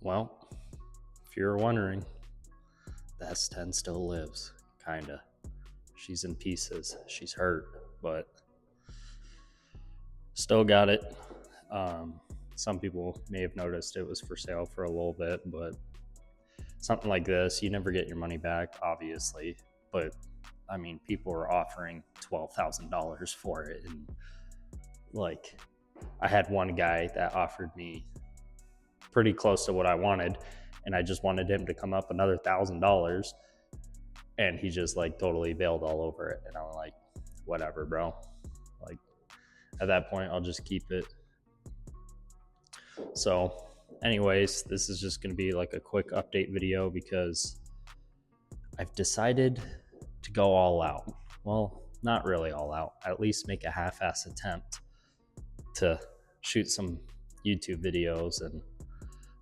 Well, if you're wondering, the S-10 still lives, kinda. She's in pieces. She's hurt, but still got it. Some people may have noticed it was for sale for a little bit, but something like this, you never get your money back, obviously. But I mean, people are offering $12,000 for it, and like, I had one guy that offered me pretty close to what I wanted, and I just wanted him to come up another $1,000, and he just like totally bailed all over it. And I'm like, whatever, bro. Like, at that point, I'll just keep it. So, anyways, this is just going to be like a quick update video because I've decided to go all out. Well, not really all out, at least make a half-ass attempt to shoot some YouTube videos and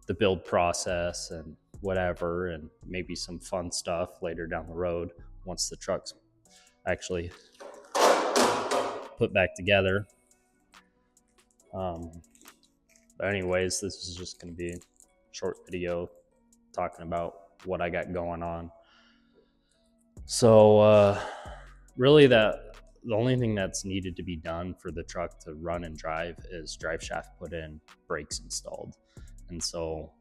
the build process and whatever, and maybe some fun stuff later down the road once the truck's actually put back together. But anyways, this is just going to be a short video talking about what I got going on. So really the only thing that's needed to be done for the truck to run and drive is drive shaft put in, brakes installed. And so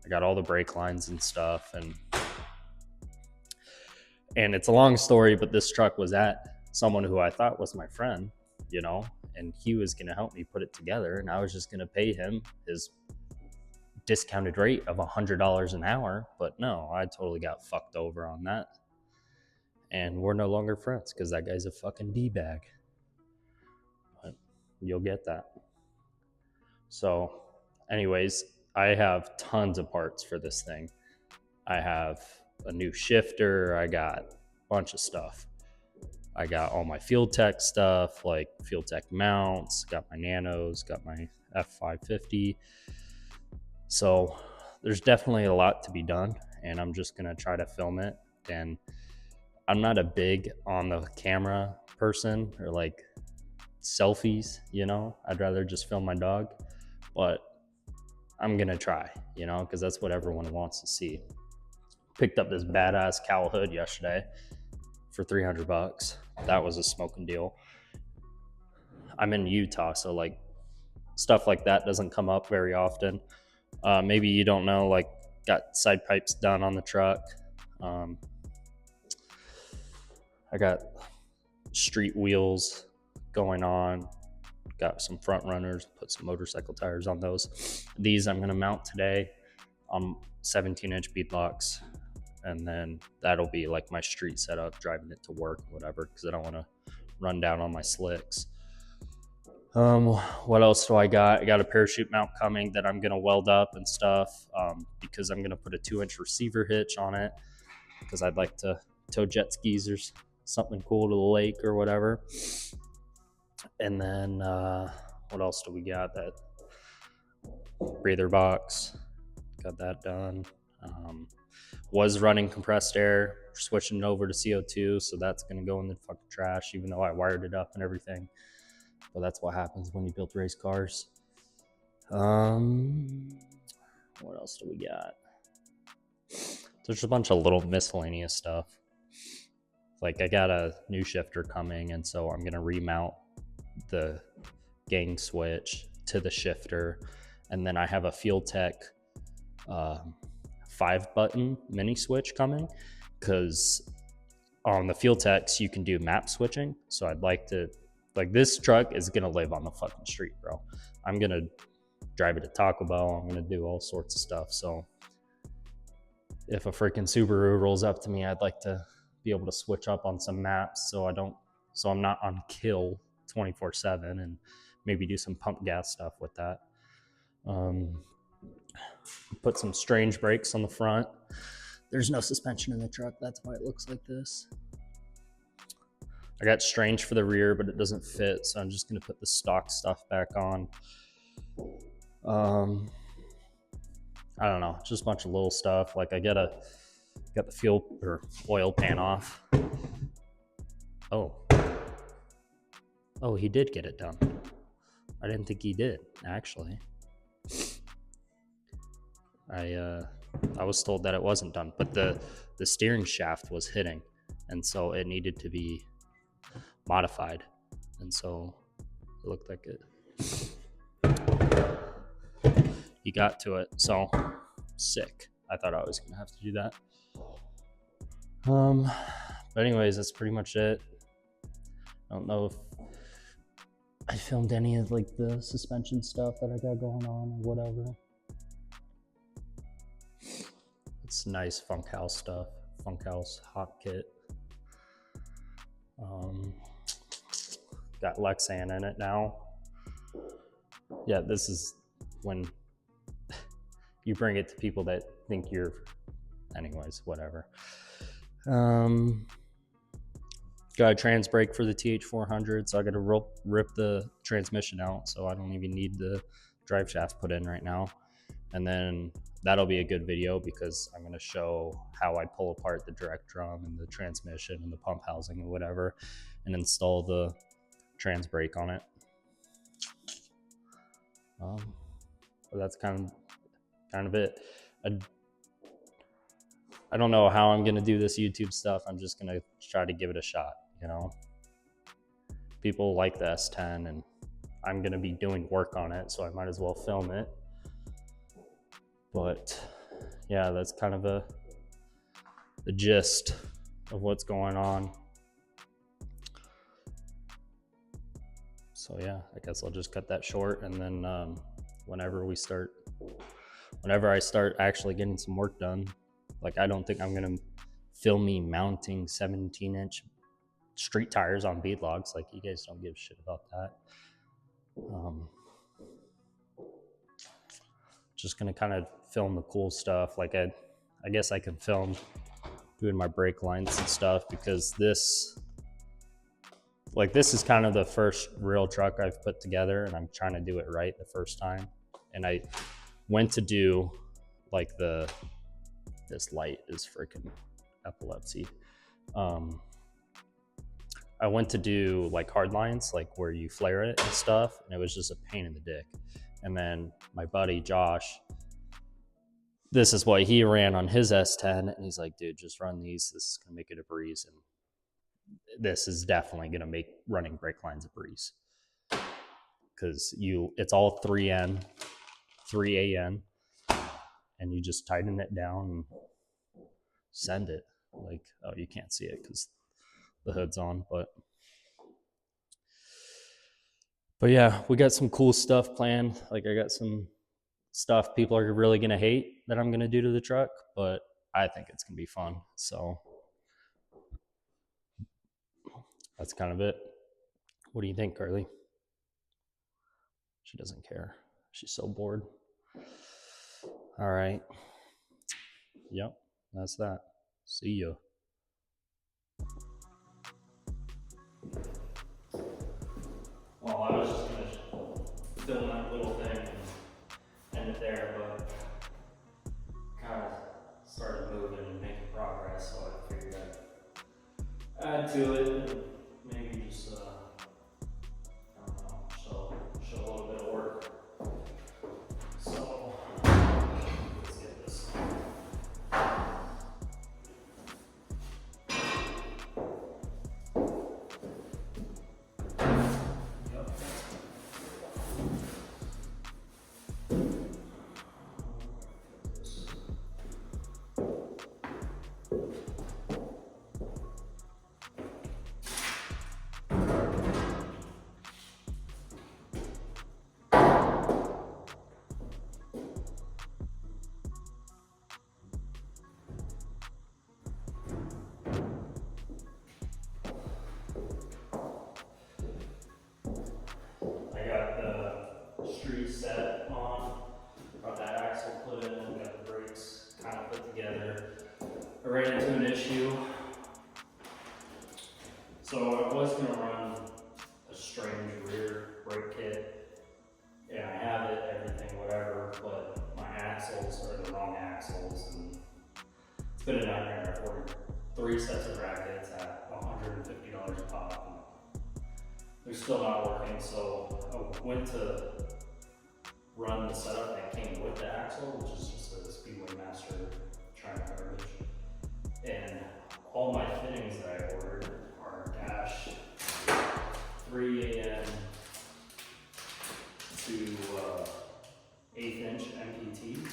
I got all the brake lines and stuff, and it's a long story, but this truck was at someone who I thought was my friend, and he was going to help me put it together, and I was just going to pay him his discounted rate of $100 an hour. But no, I totally got fucked over on that, and we're no longer friends because that guy's a fucking D-bag. But you'll get that. So anyways, I have tons of parts for this thing. I have a new shifter. I got a bunch of stuff. I got all my Field Tech stuff, like Field Tech mounts, got my nanos, got my F550. So there's definitely a lot to be done, and I'm just going to try to film it. And I'm not a big on the camera person or like selfies, I'd rather just film my dog, but I'm going to try, because that's what everyone wants to see. Picked up this badass cowl hood yesterday for $300. That was a smoking deal. I'm in Utah, so like stuff like that doesn't come up very often. Maybe you don't know, like got side pipes done on the truck. I got street wheels going on. Got some front runners, put some motorcycle tires on those. These I'm gonna mount today on 17-inch beadlocks, and then that'll be like my street setup, driving it to work, whatever, because I don't want to run down on my slicks. What else do I got? I got a parachute mount coming that I'm gonna weld up and stuff, because I'm gonna put a 2-inch receiver hitch on it, because I'd like to tow jet skis or something cool to the lake or whatever. And then what else do we got? That breather box, got that done. Was running compressed air, switching it over to CO2, so that's going to go in the fucking trash, even though I wired it up and everything. But that's what happens when you build race cars. What else do we got? There's a bunch of little miscellaneous stuff. Like, I got a new shifter coming, and so I'm going to remount the gang switch to the shifter. And then I have a Field Tech 5-button mini switch coming, because on the Field Techs you can do map switching. So I'd like to, like, this truck is gonna live on the fucking street, bro. I'm gonna drive it to Taco Bell. I'm gonna do all sorts of stuff. So if a freaking Subaru rolls up to me, I'd like to be able to switch up on some maps so I'm not on kill 24/7, and maybe do some pump gas stuff with that. Put some strange brakes on the front. There's no suspension in the truck. That's why it looks like this. I got strange for the rear, but it doesn't fit, so I'm just going to put the stock stuff back on. I don't know, just a bunch of little stuff. Like, I got the fuel or oil pan off. Oh, he did get it done. I didn't think he did, actually. I was told that it wasn't done, but the steering shaft was hitting, and so it needed to be modified, and so it looked like it. He got to it, so sick. I thought I was gonna have to do that. But anyways, that's pretty much it. I don't know if I filmed any of like the suspension stuff that I got going on or whatever. It's nice funk house stuff, funk house hot kit. Got Lexan in it now. Yeah, this is when you bring it to people that think you're, anyways, whatever. Got a trans brake for the TH400, so I got to rip the transmission out, so I don't even need the drive shaft put in right now. And then that'll be a good video because I'm going to show how I pull apart the direct drum and the transmission and the pump housing and whatever, and install the trans brake on it. But that's kind of it. I don't know how I'm going to do this YouTube stuff. I'm just going to try to give it a shot, you know. People like the S-10, and I'm going to be doing work on it, so I might as well film it. But yeah, that's kind of the gist of what's going on. So yeah, I guess I'll just cut that short, and then whenever I start actually getting some work done, like I don't think I'm gonna film me mounting 17-inch street tires on bead logs. Like, you guys don't give a shit about that. Just gonna kind of film the cool stuff. Like I guess I can film doing my brake lines and stuff, because this is kind of the first real truck I've put together, and I'm trying to do it right the first time. And I went to do like this light is freaking epilepsy. I went to do like hard lines, like where you flare it and stuff, and it was just a pain in the dick. And then my buddy Josh, this is what he ran on his S-10, and he's like, dude, just run these. This is gonna make it a breeze, and this is definitely gonna make running brake lines a breeze, because it's all 3N, 3AN, and you just tighten it down and send it. Like, oh, you can't see it because the hood's on, but yeah, we got some cool stuff planned. Like, I got some stuff people are really gonna hate that I'm gonna do to the truck, but I think it's gonna be fun. So that's kind of it. What do you think, Carly? She doesn't care. She's so bored. All right. Yep, that's that. See ya. Well, I was just gonna film that little thing and end it there, but kind of started moving and making progress, so I figured I'd add to it and maybe just I don't know, show a little bit of work. So let's get this. Set on, got that axle put in, got the brakes kind of put together. I ran into an issue. So I was gonna run a strange rear brake kit, and I have it, everything, whatever, but my axles are the wrong axles, and it's been a nightmare. I've ordered 3 sets of brackets at $150 a pop. They're still not working, so I went to run the setup that came with the axle, which is just this Speedway Master China garbage. And all my fittings that I ordered are dash 3 AM to 1/8 inch MPT,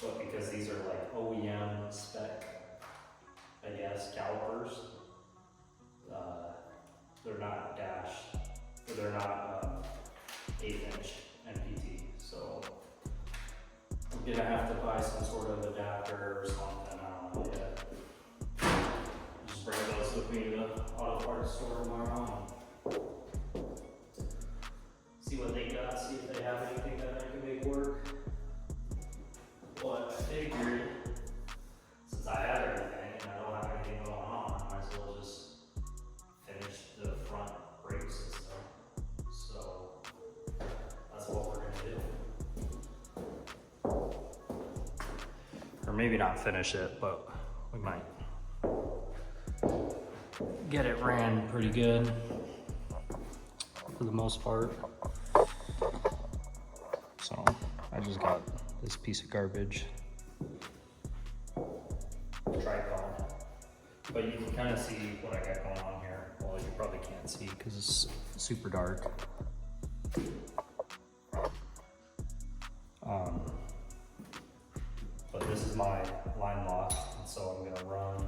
but because these are like OEM spec, I guess, calipers, they're not dash, or they're not 1/8 inch MPT. So I'm gonna have to buy some sort of adapter or something, I don't know yet. Just bring those with me to the auto parts store tomorrow and see what they got, see if they have anything that I can make work. But I figured, since I have everything and I don't have anything going on, I might as well just finish the front brake system. So that's what we're gonna do. Or maybe not finish it, but we might get it ran pretty good for the most part. So I just got this piece of garbage tripod, but you can kind of see what I got going on here. Well, you probably can't see because it's super dark. But this is my line lock, and so I'm gonna run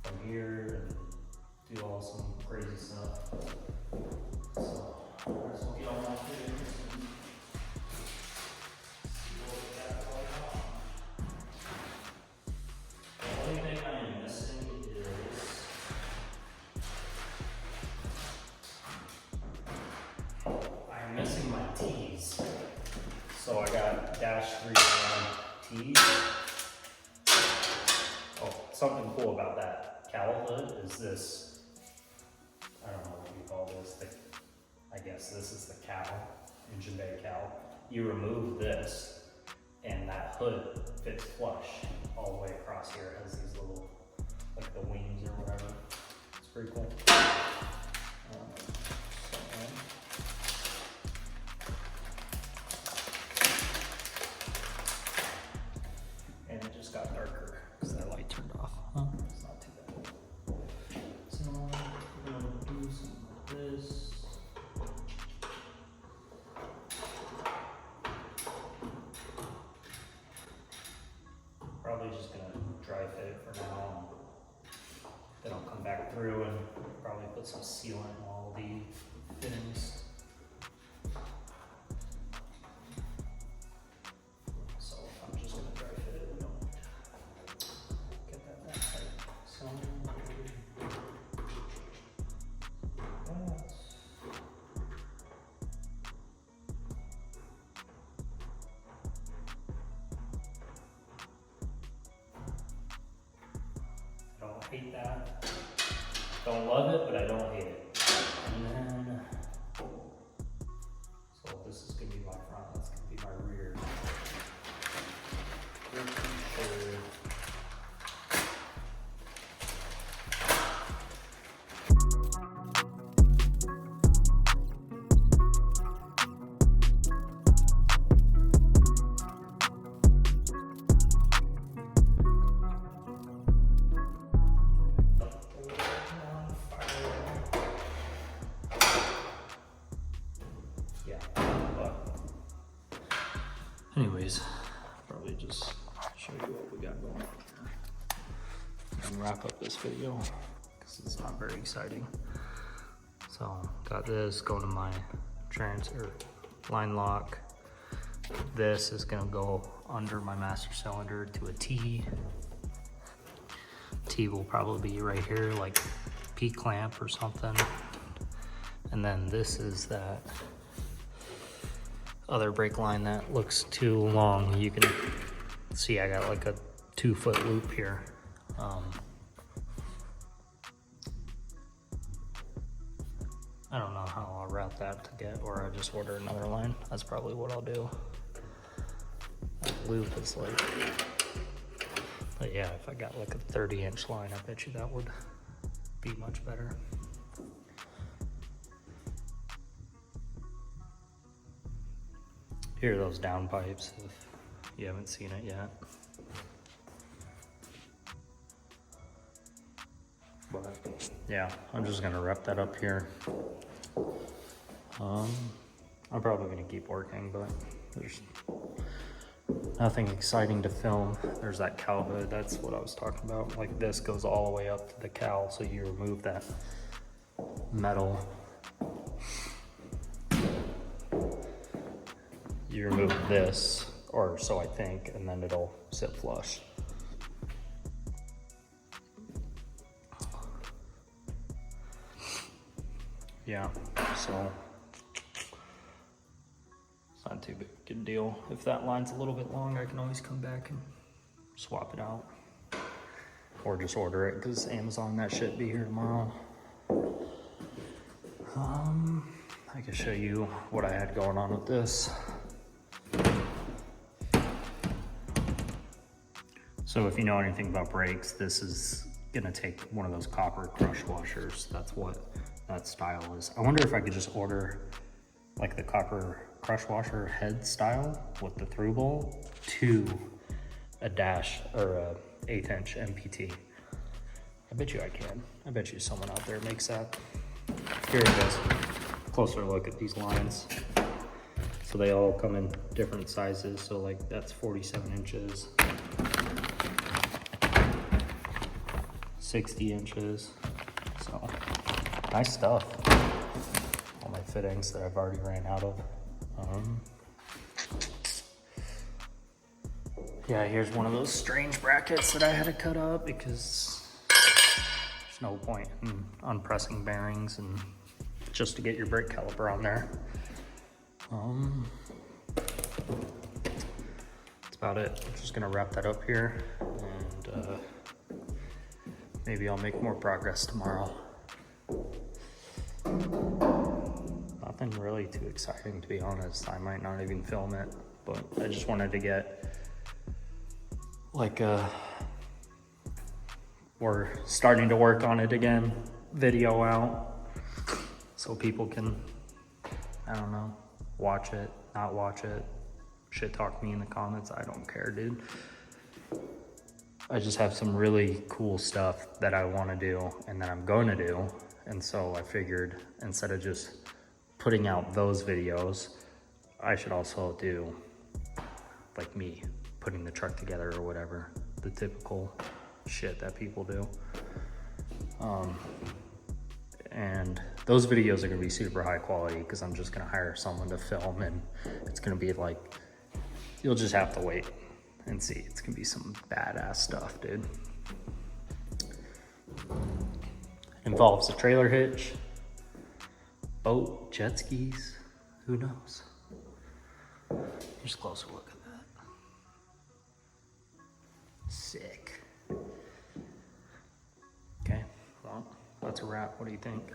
from here and do all some crazy stuff. So I might as well get on my fittings and see what we got going on. The only thing I am missing is I'm missing my T's. So I got dash 3 T's. Oh, something cool about that cowl hood is this, I don't know what you call this, I guess this is the cowl, engine bay cowl. You remove this and that hood fits flush all the way across here. It has these little, like the wings or whatever. It's pretty cool. And it just got darker because that light turned off. Huh? It's not too bad. So we're gonna do something like this. Probably just gonna dry fit it for now. Then I'll come back through and probably put some sealant in all the fittings. So I'm just gonna dry fit it. We don't get that tight. So I don't hate that. Don't love it, but I don't hate it. And then, so this is gonna be my front, that's gonna be my rear. Sure. Yeah, but anyways, probably just show you what we got going on here and wrap up this video because it's not very exciting. So got this going to my line lock. This is gonna go under my master cylinder to a T. T will probably be right here, like P clamp or something. And then this is that other brake line that looks too long. You can see I got like a 2-foot loop here. I don't know how I'll route that to get, or I just order another line. That's probably what I'll do. That loop is like, but yeah, if I got like a 30-inch line, I bet you that would be much better. Here are those down pipes. If You haven't seen it yet. But yeah, I'm just gonna wrap that up here. I'm probably gonna keep working, but there's nothing exciting to film. There's that cowl hood, that's what I was talking about. Like this goes all the way up to the cowl, so you remove that metal. You remove this, or so I think, and then it'll sit flush. Yeah, so it's not too big a deal. If that line's a little bit long, I can always come back and swap it out. Or just order it, because Amazon, that should be here tomorrow. I can show you what I had going on with this. So if you know anything about brakes, this is gonna take one of those copper crush washers. That's what that style is. I wonder if I could just order like the copper crush washer head style with the through bowl to a dash or a 1/8 inch MPT. I bet you I can. I bet you someone out there makes that. Here it is. Closer look at these lines. So they all come in different sizes. So like that's 47 inches. 60 inches. So nice stuff. All my fittings that I've already ran out of. Yeah, here's one of those strange brackets that I had to cut up because there's no point in unpressing bearings and just to get your brake caliper on there. That's about it. I'm just gonna wrap that up here and maybe I'll make more progress tomorrow. Nothing really too exciting, to be honest. I might not even film it, but I just wanted to get like we're starting to work on it again, video out, so people can, I don't know, watch it, not watch it, shit talk me in the comments. I don't care, dude. I just have some really cool stuff that I want to do and that I'm going to do. And so I figured instead of just putting out those videos, I should also do like me putting the truck together or whatever, the typical shit that people do. And those videos are gonna be super high quality because I'm just gonna hire someone to film, and it's gonna be like, you'll just have to wait and see. It's gonna be some badass stuff, dude. Involves a trailer hitch, boat, jet skis, who knows? Here's a closer look at that. Sick. Okay, well, that's a wrap. What do you think?